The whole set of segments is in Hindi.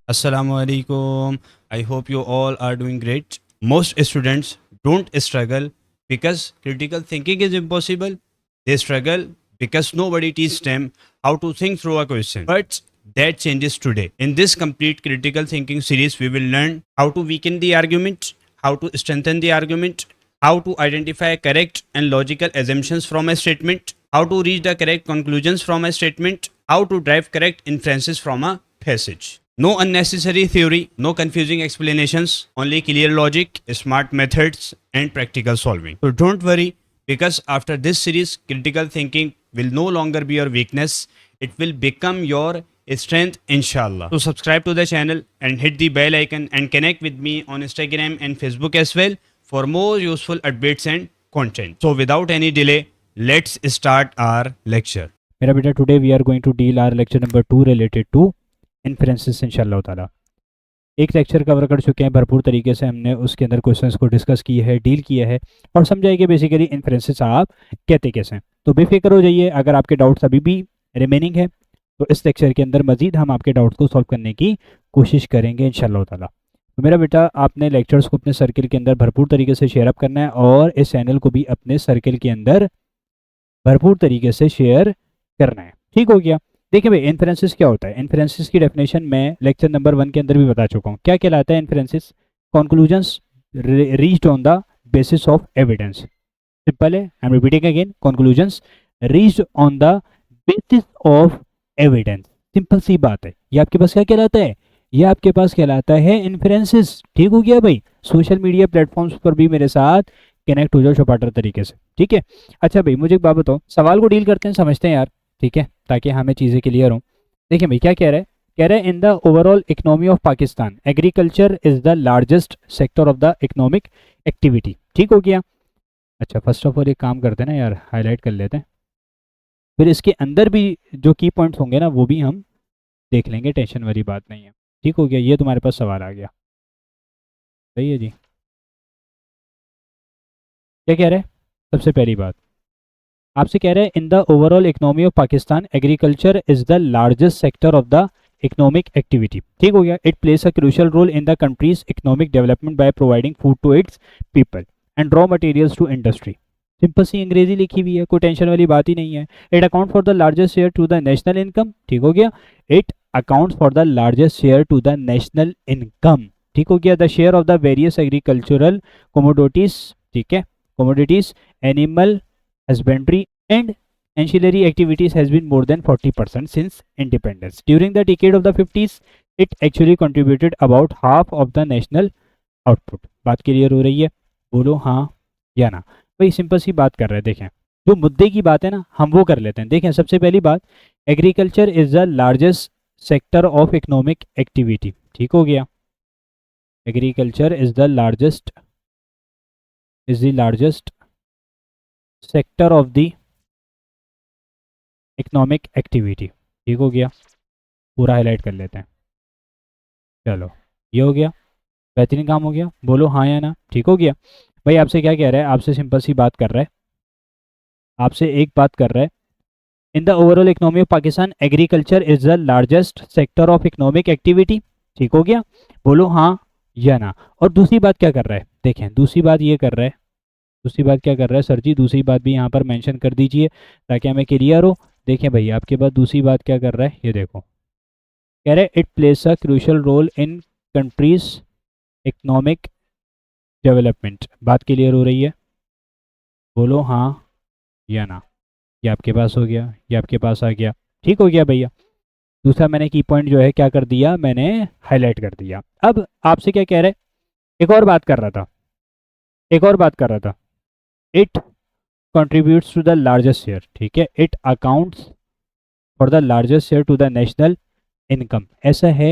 Assalamu alaikum. I hope you all are doing great. Most students don't struggle because critical thinking is impossible. They struggle because nobody teaches them how to think through a question. But that changes today. In this complete critical thinking series, we will learn how to weaken the argument, how to strengthen the argument, how to identify correct and logical assumptions from a statement, how to reach the correct conclusions from a statement, how to drive correct inferences from a passage. No unnecessary theory, no confusing explanations, only clear logic, smart methods, and practical solving. So don't worry, because after this series, critical thinking will no longer be your weakness, it will become your strength, inshallah. So subscribe to the channel and hit the bell icon and connect with me on Instagram and Facebook as well for more useful updates and content. So without any delay, let's start our lecture. मेरा बेटा today we are going to deal our lecture number 2 related to inferences इंशाल्लाह ताला। एक लेक्चर कवर कर चुके हैं, भरपूर तरीके से हमने उसके अंदर क्वेश्चंस को डिस्कस किया है, डील किया है और समझा है कि बेसिकली इन्फ्रेंसेस आप कहते कैसे हैं। तो बेफिक्र हो जाइए, अगर आपके डाउट्स अभी भी रिमेनिंग है तो इस लेक्चर के अंदर मजीद हम आपके डाउट्स को सॉल्व करने की कोशिश करेंगे इंशाल्लाह ताला। तो मेरा बेटा आपने लेक्चर्स को अपने सर्किल के अंदर भरपूर तरीके से शेयर अप करना है और इस चैनल को भी अपने सर्किल के अंदर भरपूर तरीके से शेयर करना है। ठीक हो गया। देखिए भाई, इन्फ्रेंसेस क्या होता है? इन्फ्रेंसेस की डेफिनेशन मैं लेक्चर नंबर 1 के अंदर भी बता चुका हूँ। क्या कहलाता है inferences? Conclusions reached on the basis of evidence. Simple है, I am repeating again, conclusions reached on the basis of evidence. Simple सी बात है। ये आपके पास क्या कहलाता है? ये आपके पास कहलाता है इन्फ्रेंसेस। ठीक हो गया भाई। सोशल मीडिया प्लेटफॉर्म्स पर भी मेरे साथ कनेक्ट हो जाओ चौपाटर तरीके से। ठीक है। अच्छा भाई, मुझे एक बात बताओ, सवाल को डील करते हैं, समझते हैं यार। ठीक है, ताकि हमें चीज़ें क्लियर हों। देखिए भाई, क्या कह रहा है? कह रहा है इन the overall economy of Pakistan agriculture is the largest sector of the economic activity. ठीक हो गया। अच्छा, फर्स्ट ऑफ ऑल एक काम करते हैं ना यार, हाईलाइट कर लेते हैं, फिर इसके अंदर भी जो की पॉइंट्स होंगे ना वो भी हम देख लेंगे, टेंशन वाली बात नहीं है। ठीक हो गया। ये तुम्हारे पास सवाल आ गया, सही है जी। क्या कह रहे हैं? सबसे पहली बात आपसे कह रहे हैं in the overall economy of Pakistan agriculture is the largest sector of the economic activity. ठीक हो गया। It plays a crucial role in the country's economic development by providing food to its people and raw materials to industry. Simple सी अंग्रेजी लिखी हुई है, कोई टेंशन वाली बात ही नहीं है। It account for the largest share to the national income. ठीक हो गया। It account for the largest share to the national income. ठीक हो गया। The share of the various agricultural commodities, ठीक है, commodities, animal husbandry and ancillary activities has been more than 40% since independence. During the decade of the 50s, it actually contributed about half of the national output. बात क्लियर हो रही है? बोलो हाँ या ना। भाई सिंपल सी बात कर रहे हैं। देखें, जो मुद्दे की बात है ना हम वो कर लेते हैं। देखें, सबसे पहली बात, agriculture is the largest sector of economic activity. ठीक हो गया। Agriculture is the largest sector of the economic activity. ठीक हो गया। पूरा हाईलाइट कर लेते हैं। चलो, ये हो गया, बेहतरीन काम हो गया। बोलो हाँ या ना। ठीक हो गया। भाई आपसे क्या कह रहा है? आपसे सिंपल सी बात कर रहा है, आपसे एक बात कर रहा है, इन the overall economy of Pakistan agriculture is the largest sector of economic activity. ठीक हो गया। बोलो हाँ या ना। और दूसरी बात क्या कर रहा है? देखें, दूसरी बात ये कर रहा है, दूसरी बात क्या कर रहा है सर जी? दूसरी बात भी यहाँ पर मेंशन कर दीजिए ताकि हमें क्लियर हो। देखें भाई, आपके पास दूसरी बात क्या कर रहा है, ये देखो, कह रहे it plays a crucial role in countries economic development. बात क्लियर हो रही है? बोलो हाँ या ना। ये आपके पास हो गया, ये आपके पास आ गया। ठीक हो गया भैया। दूसरा मैंने की पॉइंट जो है क्या कर दिया, मैंने हाईलाइट कर दिया। अब आपसे क्या कह रहे, एक और बात कर रहा था, एक और बात कर रहा था, it contributes to the largest share। ठीक है, it accounts for the largest share to the national income। ऐसा है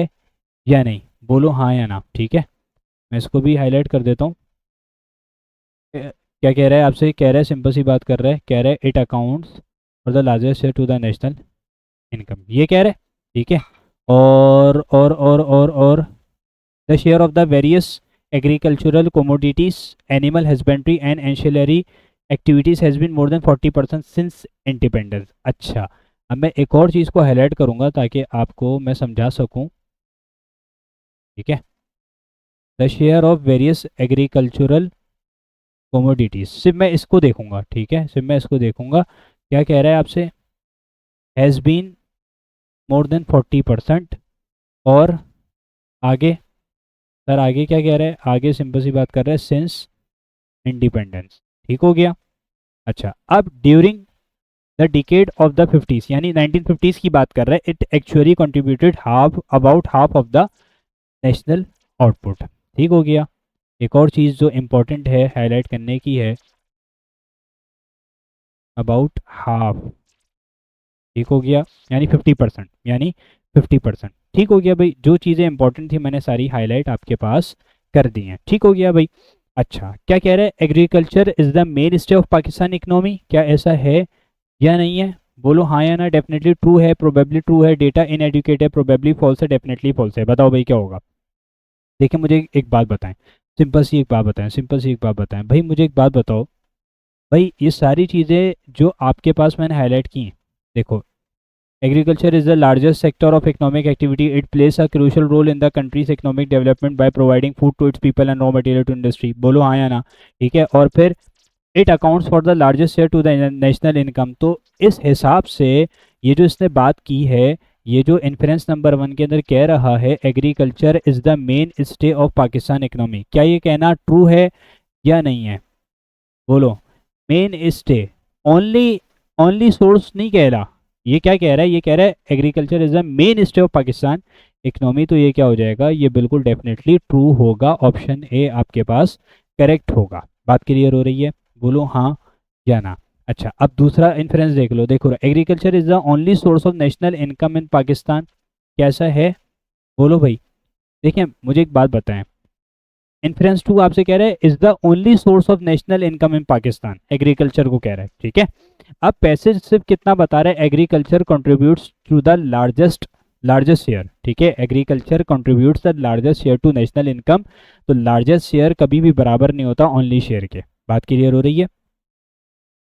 या नहीं? बोलो हाँ या ना। ठीक है, मैं इसको भी हाईलाइट कर देता हूँ। क्या कह रहा है आपसे? कह रहा है, सिंपल सी बात कर रहा है, कह रहा है it accounts for the largest share to the national income. ये कह रहा है। ठीक है। और the share of the various agricultural commodities, animal husbandry and ancillary activities has been more than 40% since independence. अच्छा, अब मैं एक और चीज़ को हाईलाइट करूंगा ताकि आपको मैं समझा सकूं। ठीक है, the share of various agricultural commodities, सिर्फ मैं इसको देखूंगा, ठीक है, सिर्फ मैं इसको देखूंगा। क्या कह रहा है आपसे, हैज़ बीन मोर देन 40%। और आगे, सर आगे क्या कह रहा है, आगे सिंपल सी बात कर रहा है सिंस इंडिपेंडेंस। ठीक हो गया। अच्छा, अब during the decade of the 50s, यानी 1950s की बात कर रहा है, it actually contributed half, about half of the national output. ठीक हो गया। एक और चीज़ जो इम्पोर्टेंट है हाईलाइट करने की है, अबाउट हाफ। ठीक हो गया, यानी 50%, यानी 50%। ठीक हो गया भाई, जो चीज़ें इंपॉर्टेंट थी मैंने सारी हाईलाइट आपके पास कर दी हैं। ठीक हो गया भाई। अच्छा, क्या कह रहा है, agriculture is the main stay of Pakistan economy, क्या ऐसा है या नहीं है? बोलो हाँ या ना। डेफिनेटली ट्रू है, प्रोबेबली ट्रू है, डेटा इनएडुकेट है, प्रोबेबली फॉल्स है, डेफिनेटली फॉल्स है। बताओ भाई क्या होगा। देखिए मुझे एक बात बताएं, सिंपल सी एक बात बताएं, सिंपल सी एक बात बताएं भाई, मुझे एक बात बताओ भाई, ये सारी चीज़ें जो आपके पास मैंने हाईलाइट की हैं, देखो, agriculture is the largest sector of economic activity. It plays a crucial role in the country's economic development by providing food to its people and raw material to industry. बोलो हाँ या ना। ठीक है, और फिर it accounts for the largest share to the national income. तो इस हिसाब से ये जो इसने बात की है, ये जो इन्फ्रेंस नंबर 1 के अंदर कह रहा है agriculture is the main stay of Pakistan economy, क्या ये कहना ट्रू है या नहीं है? बोलो, main stay, only only source नहीं कह रहा, ये क्या कह रहा है, ये कह रहा है agriculture is the main stay of Pakistan economy. तो ये क्या हो जाएगा, ये बिल्कुल डेफिनेटली ट्रू होगा, ऑप्शन ए आपके पास करेक्ट होगा। बात क्लियर हो रही है? बोलो हाँ या ना। अच्छा, अब दूसरा इन्फ्रेंस देख लो, देखो, agriculture is the only source of national income in Pakistan, कैसा है? बोलो भाई। देखिए मुझे एक बात बताएं, इन्फ्रेंस 2 आपसे कह रहा है is the only source of national income in Pakistan, agriculture को कह रहा है, ठीक है। अब पैसेज सिर्फ कितना बता रहा है, agriculture contributes to the largest share, ठीक है, agriculture contributes the largest share to national income. तो लार्जेस्ट शेयर कभी भी बराबर नहीं होता ओनली शेयर के। बात क्लियर हो रही है?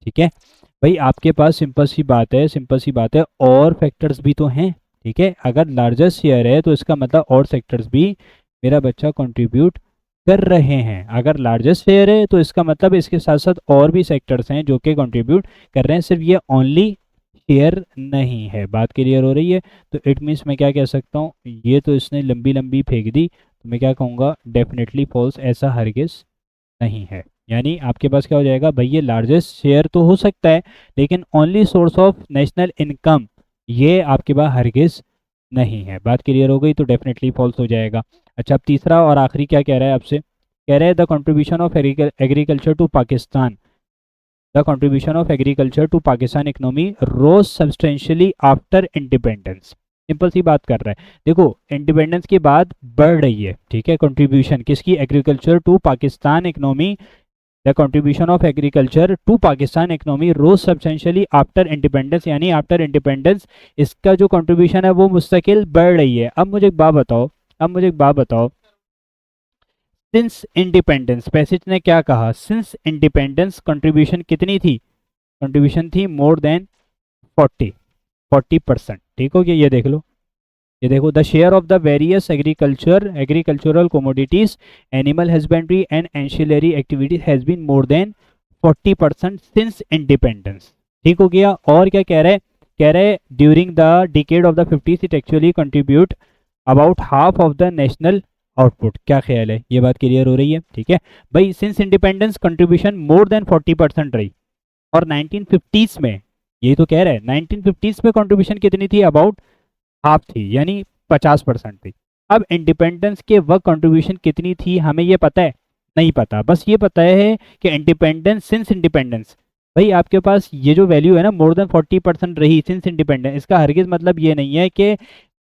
ठीक है भाई, आपके पास सिंपल सी बात है, सिंपल सी बात है, और फैक्टर्स भी तो हैं, ठीक है। अगर लार्जेस्ट शेयर है तो इसका मतलब और सेक्टर्स भी मेरा बच्चा कंट्रीब्यूट कर रहे हैं। अगर लार्जेस्ट शेयर है तो इसका मतलब इसके साथ साथ और भी सेक्टर्स हैं जो कि कंट्रीब्यूट कर रहे हैं, सिर्फ ये ओनली शेयर नहीं है। बात क्लियर हो रही है? तो इट मीन्स मैं क्या कह सकता हूँ, ये तो इसने लंबी लंबी फेंक दी, तो मैं क्या कहूँगा, डेफिनेटली फॉल्स, ऐसा हरगिज नहीं है। यानी आपके पास क्या हो जाएगा भाई, ये लार्जेस्ट शेयर तो हो सकता है लेकिन only source of national income ये आपके पास हरगिज नहीं है। बात क्लियर हो गई? तो डेफिनेटली फॉल्स हो जाएगा। अच्छा, अब तीसरा और आखिरी क्या कह रहा है आपसे, कह रहा है the contribution of agriculture to Pakistan, the contribution of agriculture to Pakistan economy rose substantially after independence. Simple सी बात कर रहा है, देखो इंडिपेंडेंस के बाद बढ़ रही है, ठीक है, कंट्रीब्यूशन किसकी, agriculture to Pakistan economy, the contribution of agriculture to Pakistan economy rose substantially after independence, यानी आफ्टर इंडिपेंडेंस इसका जो कंट्रीब्यूशन है वो मुस्तकिल बढ़ रही है। अब मुझे एक बात बताओ, अब मुझे एक बात बताओ, सिंस इंडिपेंडेंस, पैसेज ने क्या कहा, सिंस इंडिपेंडेंस कंट्रीब्यूशन कितनी थी, कंट्रीब्यूशन थी मोर देन 40%। ठीक हो गया, ये देख लो, ये देखो, the share of the various agricultural commodities, animal husbandry and ancillary activities has been more than 40% since independence. ठीक हो गया। और क्या कह रहे हैं, कह रहे हैं during the decade of the 50s it actually contribute about half of the national output. क्या ख्याल है, ये बात क्लियर हो रही है? ठीक है भाई, सिंस इंडिपेंडेंस कंट्रीब्यूशन मोर देन 40% रही, और 1950s में, यही तो कह रहे हैं, 1950s में कंट्रीब्यूशन कितनी थी, अबाउट हाफ थी, यानी 50% थी। अब इंडिपेंडेंस के वक्त कंट्रीब्यूशन कितनी थी हमें ये पता है? नहीं पता, बस ये पता है कि इंडिपेंडेंस, सिंस इंडिपेंडेंस, भाई आपके पास ये जो वैल्यू है ना मोर देन 40% रही सिंस इंडिपेंडेंस, इसका हरगिज मतलब ये नहीं है कि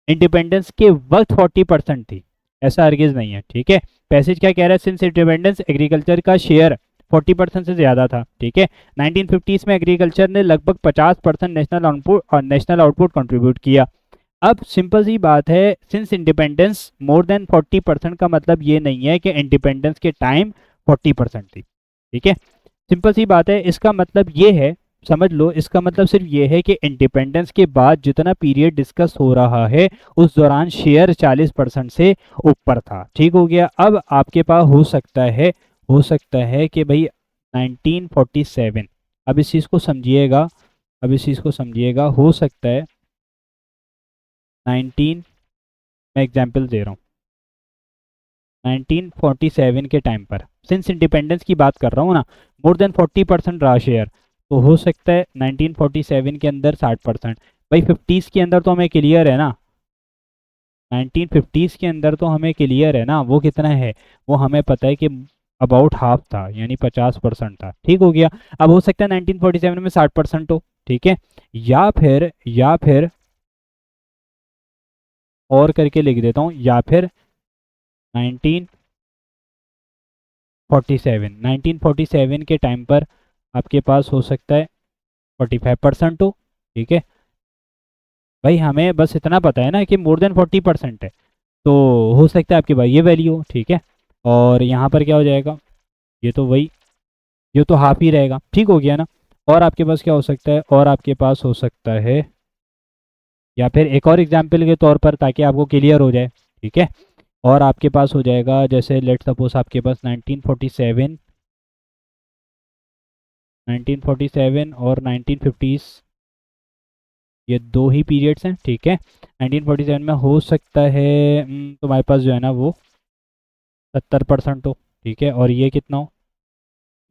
इंडिपेंडेंस के वक्त 40% थी, ऐसा हरगिज नहीं है। ठीक है, पैसेज क्या कह रहा है, सिंस इंडिपेंडेंस एग्रीकल्चर का शेयर 40% से ज़्यादा था। ठीक है, 1950s में एग्रीकल्चर ने लगभग 50% नेशनल आउटपुट कंट्रीब्यूट किया। अब सिंपल सी बात है, सिंस इंडिपेंडेंस मोर देन 40% का मतलब ये नहीं है कि इंडिपेंडेंस के टाइम 40% थी। ठीक है, सिंपल सी बात है, इसका मतलब ये है समझ लो, इसका मतलब सिर्फ ये है कि इंडिपेंडेंस के बाद जितना पीरियड डिस्कस हो रहा है उस दौरान शेयर 40% से ऊपर था। ठीक हो गया। अब आपके पास हो सकता है कि भाई 1947, अब इस चीज़ को समझिएगा, हो सकता है 19, मैं एग्जांपल दे रहा हूँ, 1947 के टाइम पर, सिंस इंडिपेंडेंस की बात कर रहा हूँ ना, मोर देन 40% रहा शेयर, तो हो सकता है 1947 के अंदर 60%। भाई 50s के अंदर तो हमें क्लियर है ना, 1950s के अंदर तो हमें क्लियर है ना वो कितना है, वो हमें पता है कि अबाउट हाफ था, यानी 50% था। ठीक हो गया। अब हो सकता है 1947 में 60% हो, ठीक है, या फिर और करके लिख देता हूँ, या फिर 1947 के टाइम पर आपके पास हो सकता है 45% हो। ठीक है भाई, हमें बस इतना पता है ना कि मोर देन 40% है, तो हो सकता है आपके पास ये वैल्यू हो। ठीक है, और यहाँ पर क्या हो जाएगा, ये तो वही, ये तो हाफ ही रहेगा। ठीक हो गया ना। और आपके पास क्या हो सकता है, और आपके पास हो सकता है, या फिर एक और एग्जाम्पल के तौर पर ताकि आपको क्लियर हो जाए, ठीक है, और आपके पास हो जाएगा जैसे लेट सपोज आपके पास 1947 और 1950s, ये दो ही पीरियड्स हैं। ठीक है, 1947 में हो सकता है तुम्हारे पास जो है ना वो 70% हो। ठीक है, और ये कितना हो,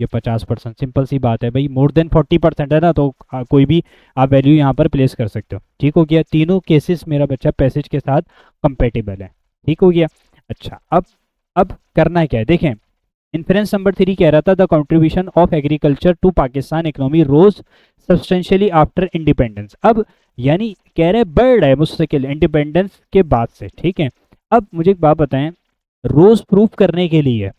ये 50%। सिंपल सी बात है भाई, मोर देन 40% है ना, तो कोई भी आप वैल्यू यहाँ पर प्लेस कर सकते हो। ठीक हो गया, तीनों केसेस मेरा बच्चा पैसेज के साथ कंपेटेबल है। ठीक हो गया। अच्छा, अब करना है क्या है, देखें, इन्फ्रेंस नंबर 3 कह रहा था the contribution of agriculture to Pakistan economy rose substantially after independence. अब यानी कह रहे बढ़ रहा है मुस्तकिल इंडिपेंडेंस के बाद से। ठीक है, अब मुझे एक बात बताएं, रोज प्रूफ करने के लिए,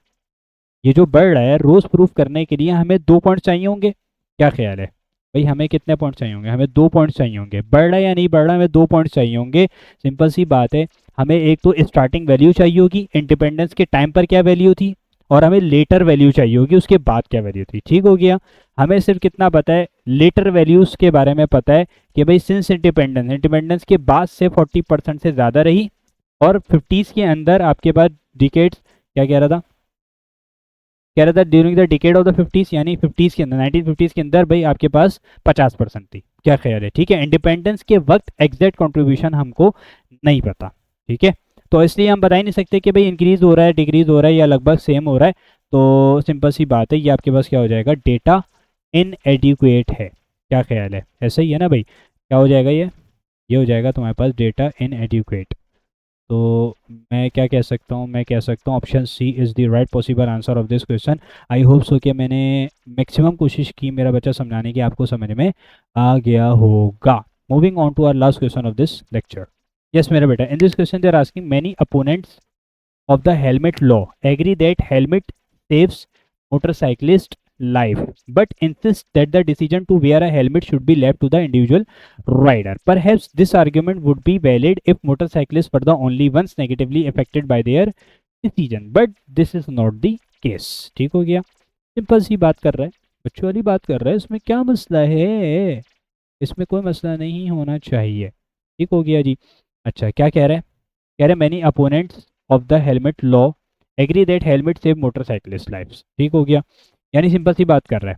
ये जो बढ़ रहा है रोज प्रूफ करने के लिए हमें 2 पॉइंट चाहिए होंगे, क्या ख्याल है भाई, हमें कितने पॉइंट चाहिए होंगे, हमें 2 पॉइंट चाहिए होंगे, बढ़ रहा है या नहीं बढ़ रहा है, हमें 2 पॉइंट चाहिए होंगे। सिंपल सी बात है, हमें एक तो स्टार्टिंग वैल्यू चाहिए होगी इंडिपेंडेंस के टाइम पर क्या वैल्यू थी, और हमें लेटर वैल्यू चाहिए होगी उसके बाद क्या वैल्यू थी। ठीक हो गया। हमें सिर्फ कितना पता है, लेटर वैल्यूज के बारे में पता है कि भाई सिंस इंडिपेंडेंस के बाद से 40% से ज़्यादा रही, और 50s के अंदर आपके पास डिकेड्स, क्या कह रहा था during the decade of the 50s, यानी 50s के अंदर, 1950s के अंदर भाई आपके पास 50% थी। क्या ख्याल है। ठीक है, इंडिपेंडेंस के वक्त एग्जैक्ट कंट्रीब्यूशन हमको नहीं पता। ठीक है, तो इसलिए हम बता ही नहीं सकते कि भाई इंक्रीज हो रहा है, डिक्रीज हो रहा है, या लगभग सेम हो रहा है। तो सिंपल सी बात है, ये आपके पास क्या हो जाएगा, डेटा इनएडिक्वेट है। क्या ख्याल है, ऐसा ही है ना भाई, क्या हो जाएगा ये हो जाएगा तुम्हारे पास डेटा इनएडिक्वेट। तो मैं क्या कह सकता हूँ, मैं कह सकता हूँ option C is the right possible answer of this question. I hope so कि मैंने मैक्सिमम कोशिश की मेरा बच्चा समझाने की, आपको समझ में आ गया होगा। Moving on to our last question of this lecture. Yes मेरा बेटा, in this question they are asking many opponents of the helmet law agree that helmet saves motorcyclist life but insist that the decision to wear a helmet should be left to the individual rider. Perhaps this argument would be valid if motorcyclists were the only ones negatively affected by their decision, but this is not the case. ठीक हो गया, सिंपल सी बात कर रहा है, बच्चों वाली बात कर रहा है, इसमें क्या मसला है, इसमें कोई मसला नहीं होना चाहिए। ठीक हो गया जी। अच्छा, क्या कह रहे हैं, कह रहे many opponents of the helmet law agree that helmet save motorcyclist lifes. ठीक हो गया, यानी सिंपल सी बात कर रहा है,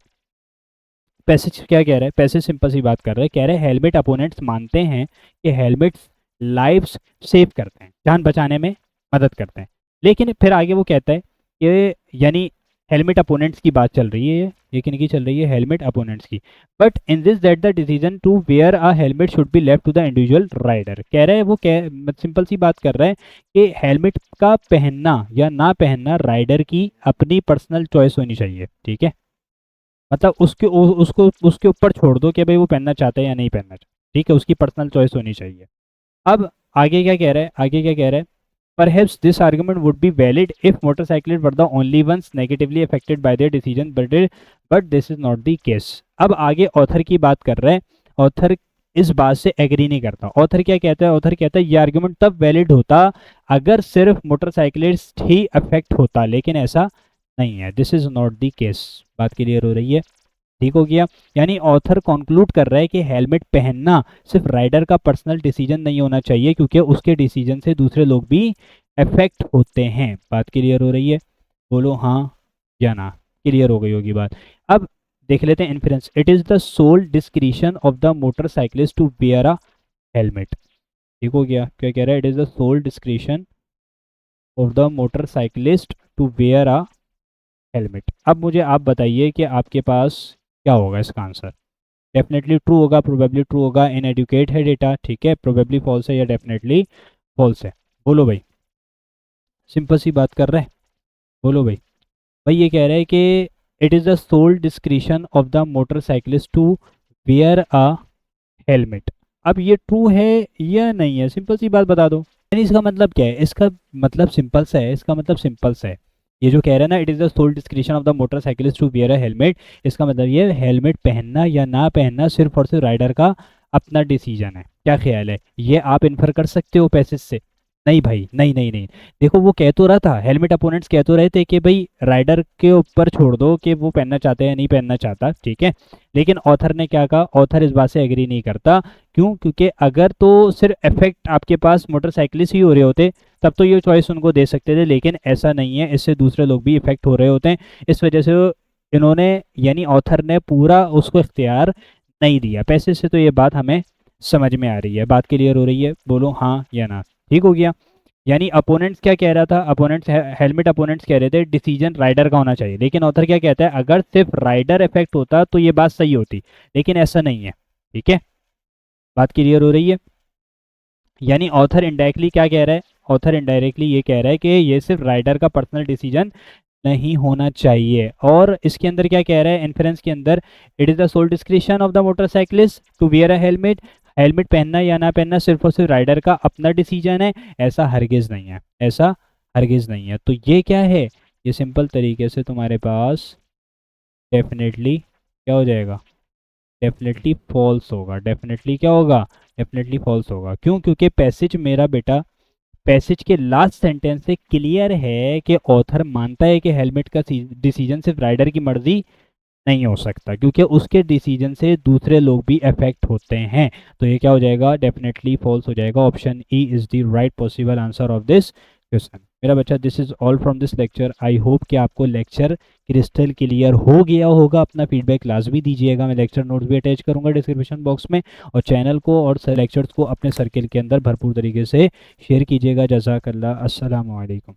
पैसेज क्या कह रहा है, पैसेज सिंपल सी बात कर रहा है, कह रहे हैं हेलमेट अपोनेंट्स मानते हैं कि हेलमेट्स लाइफ्स सेव करते हैं, जान बचाने में मदद करते हैं, लेकिन फिर आगे वो कहता है कि यानी हेलमेट अपोनेंट्स की बात चल रही है, ये किन की चल रही है, हेलमेट अपोनेंट्स की, but in this that the decision to wear a helmet should be left to the individual rider. कह रहे हैं वो सिंपल सी बात कर रहा है कि हेलमेट का पहनना या ना पहनना राइडर की अपनी पर्सनल चॉइस होनी चाहिए। ठीक है, मतलब उसके ऊपर छोड़ दो कि भाई वो पहनना चाहता है या नहीं पहनना चाहता। ठीक है, उसकी पर्सनल चॉइस होनी चाहिए। अब आगे क्या कह रहा है, आगे क्या कह रहा है, perhaps this argument would be valid if motorcyclists were the only ones negatively affected by their decision, but this is not the case. अब आगे ऑथर की बात कर रहे हैं, ऑथर इस बात से एग्री नहीं करता। ऑथर क्या कहता है, ऑथर कहता है ये आर्गुमेंट तब वैलिड होता अगर सिर्फ मोटरसाइकिलिस्ट ही अफेक्ट होता, लेकिन ऐसा नहीं है, this is not the case. बात क्लियर हो रही है। ठीक हो गया। यानी ऑथर कंक्लूड कर रहा है कि हेलमेट पहनना सिर्फ राइडर का पर्सनल डिसीजन नहीं होना चाहिए, क्योंकि उसके डिसीजन से दूसरे लोग भी अफेक्ट होते हैं। बात क्लियर हो रही है? बोलो हाँ या ना। क्लियर हो गई होगी बात। अब देख लेते हैं inference. It is the sole discretion of the motorcyclist to wear a helmet. ठीक हो गया? क्या कह रहा है? It is the sole discretion of the motorcyclist to wear a helmet. अब मुझे आप बताइए कि आपके पास क्या होगा इसका आंसर। डेफिनेटली ट्रू होगा, प्रोबेबली ट्रू होगा, इनएडुकेट है डेटा, ठीक है, प्रोबेबली फॉल्स है या डेफिनेटली फॉल्स है। बोलो भाई, सिंपल सी बात कर रहे हैं। बोलो भाई। भाई ये कह रहा है कि it is the sole discretion of the motorcyclist to wear a helmet. अब ये ट्रू है या नहीं है? सिंपल सी बात बता दो। यानी इसका मतलब क्या है? इसका मतलब सिंपल सा है। इसका मतलब सिंपल सा है। ये जो कह रहा है ना, it is the sole discretion of the motorcyclist to wear a helmet, इसका मतलब ये हेलमेट पहनना या ना पहनना सिर्फ और सिर्फ राइडर का अपना डिसीजन है। क्या ख्याल है? ये आप इन्फर कर सकते हो पैसेज से? नहीं भाई, नहीं नहीं नहीं। देखो वो कह तो रहा था, हेलमेट अपोनेंट्स कह तो रहे थे कि भाई राइडर के ऊपर छोड़ दो कि वो पहनना चाहता है या नहीं पहनना चाहता, ठीक है। लेकिन ऑथर ने क्या कहा? ऑथर इस बात से एग्री नहीं करता। क्यों? क्योंकि अगर तो सिर्फ इफेक्ट आपके पास मोटरसाइकिलिस्ट ही हो रहे होते तब तो ये चॉइस उनको दे सकते थे, लेकिन ऐसा नहीं है। इससे दूसरे लोग भी इफेक्ट हो रहे होते हैं। इस वजह से इन्होंने, यानी ऑथर ने पूरा उसको इख्तियार नहीं दिया। पैसे से तो ये बात हमें समझ में आ रही है। बात क्लियर हो रही है? बोलो हाँ या ना। ठीक हो गया। यानी अपोनेंट्स क्या कह रहा था? अपोनेंट्स, हेलमेट अपोनेंट्स कह रहे थे डिसीजन राइडर का होना चाहिए, लेकिन ऑथर क्या कहता है? अगर सिर्फ राइडर इफेक्ट होता तो ये बात सही होती, लेकिन ऐसा नहीं है। ठीक है, बात क्लियर हो रही है? यानी ऑथर इनडायरेक्टली क्या कह रहा है? ऑथर इनडायरेक्टली ये कह रहा है कि ये सिर्फ राइडर का पर्सनल डिसीजन नहीं होना चाहिए। और इसके अंदर क्या कह रहा है? इन्फ्रेंस के अंदर, it is the sole discretion of the motorcyclist to wear a helmet, helmet पहनना या ना पहनना सिर्फ और सिर्फ राइडर का अपना डिसीजन है। ऐसा हरगिज नहीं है, ऐसा हरगिज नहीं है। तो ये क्या है? ये सिंपल तरीके से तुम्हारे पास डेफिनेटली क्या हो जाएगा? डेफिनेटली फॉल्स होगा। डेफिनेटली क्या होगा? डेफिनेटली फॉल्स होगा। क्यों? क्योंकि पैसेज मेरा बेटा, पैसेज के लास्ट सेंटेंस से क्लियर है कि ऑथर मानता है कि हेलमेट का डिसीजन सिर्फ राइडर की मर्जी नहीं हो सकता, क्योंकि उसके डिसीजन से दूसरे लोग भी अफेक्ट होते हैं। तो ये क्या हो जाएगा? डेफिनेटली फॉल्स हो जाएगा। Option E is the right possible answer of this question. मेरा बच्चा, this is all from this lecture. I hope कि आपको लेक्चर क्रिस्टल क्लियर हो गया होगा। अपना फीडबैक लाजमी दीजिएगा। मैं लेक्चर नोट्स भी अटैच करूंगा डिस्क्रिप्शन बॉक्स में। और चैनल को और लेक्चर्स को अपने सर्किल के अंदर भरपूर तरीके से शेयर कीजिएगा। जज़ाकल्लाह। अस्सलाम वालेकुम।